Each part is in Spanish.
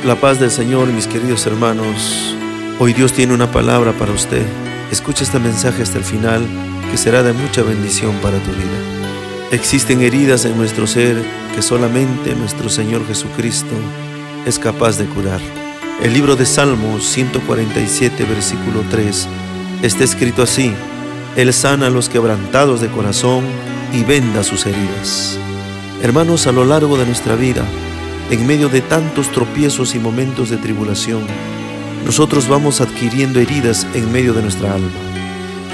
La paz del Señor, mis queridos hermanos. Hoy Dios tiene una palabra para usted. Escucha este mensaje hasta el final, que será de mucha bendición para tu vida. Existen heridas en nuestro ser que solamente nuestro Señor Jesucristo es capaz de curar. El libro de Salmos 147, versículo 3, está escrito así: Él sana a los quebrantados de corazón y venda sus heridas. Hermanos, a lo largo de nuestra vida, en medio de tantos tropiezos y momentos de tribulación, nosotros vamos adquiriendo heridas en medio de nuestra alma.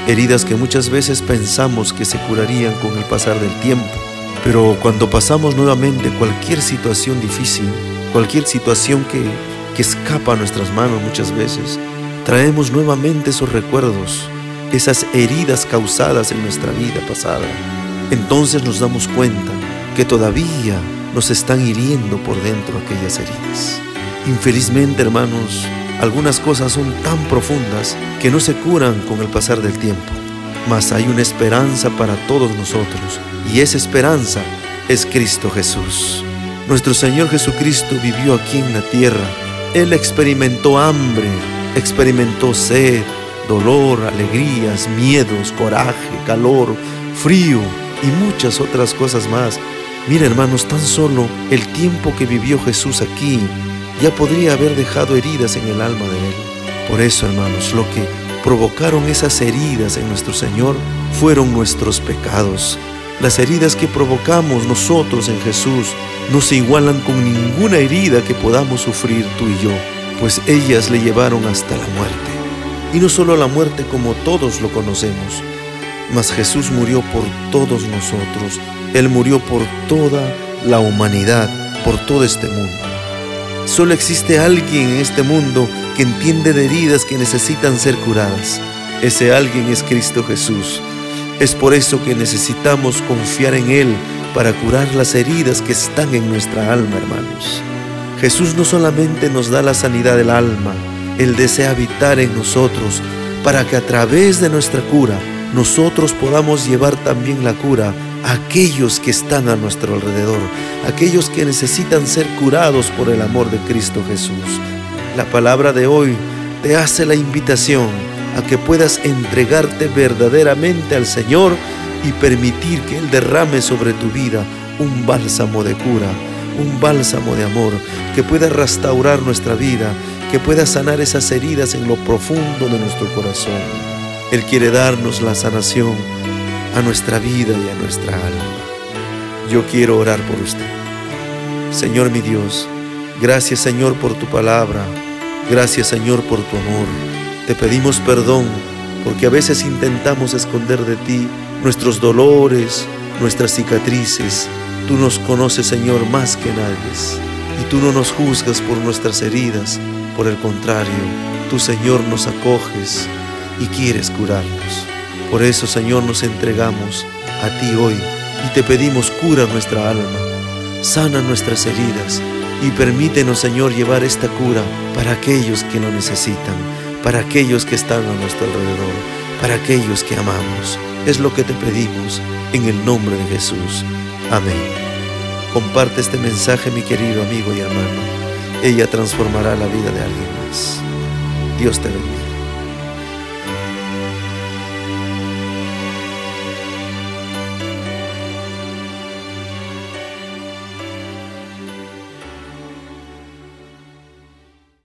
Heridas que muchas veces pensamos que se curarían con el pasar del tiempo. Pero cuando pasamos nuevamente cualquier situación difícil, cualquier situación que escapa a nuestras manos muchas veces, traemos nuevamente esos recuerdos, esas heridas causadas en nuestra vida pasada. Entonces nos damos cuenta que todavía nos están hiriendo por dentro aquellas heridas. Infelizmente, hermanos, algunas cosas son tan profundas que no se curan con el pasar del tiempo. Mas hay una esperanza para todos nosotros, y esa esperanza es Cristo Jesús. Nuestro Señor Jesucristo vivió aquí en la tierra. Él experimentó hambre, experimentó sed, dolor, alegrías, miedos, coraje, calor, frío y muchas otras cosas más. Mira, hermanos, tan solo el tiempo que vivió Jesús aquí ya podría haber dejado heridas en el alma de Él. Por eso, hermanos, lo que provocaron esas heridas en nuestro Señor fueron nuestros pecados. Las heridas que provocamos nosotros en Jesús no se igualan con ninguna herida que podamos sufrir tú y yo, pues ellas le llevaron hasta la muerte. Y no solo la muerte como todos lo conocemos, mas Jesús murió por todos nosotros. Él murió por toda la humanidad, por todo este mundo. Solo existe alguien en este mundo que entiende de heridas que necesitan ser curadas. Ese alguien es Cristo Jesús. Es por eso que necesitamos confiar en Él para curar las heridas que están en nuestra alma, hermanos. Jesús no solamente nos da la sanidad del alma, Él desea habitar en nosotros para que a través de nuestra cura nosotros podamos llevar también la cura a aquellos que están a nuestro alrededor, aquellos que necesitan ser curados por el amor de Cristo Jesús. La palabra de hoy te hace la invitación a que puedas entregarte verdaderamente al Señor y permitir que Él derrame sobre tu vida un bálsamo de cura, un bálsamo de amor, que pueda restaurar nuestra vida, que pueda sanar esas heridas en lo profundo de nuestro corazón. Él quiere darnos la sanación a nuestra vida y a nuestra alma. Yo quiero orar por usted. Señor mi Dios, gracias Señor por tu palabra, gracias Señor por tu amor. Te pedimos perdón porque a veces intentamos esconder de ti nuestros dolores, nuestras cicatrices. Tú nos conoces, Señor, más que nadie, y tú no nos juzgas por nuestras heridas. Por el contrario, tú, Señor, nos acoges y quieres curarnos. Por eso, Señor, nos entregamos a ti hoy y te pedimos: cura nuestra alma, sana nuestras heridas y permítenos, Señor, llevar esta cura para aquellos que lo necesitan, para aquellos que están a nuestro alrededor, para aquellos que amamos. Es lo que te pedimos en el nombre de Jesús. Amén. Comparte este mensaje, mi querido amigo y hermano. Ella transformará la vida de alguien más. Dios te bendiga.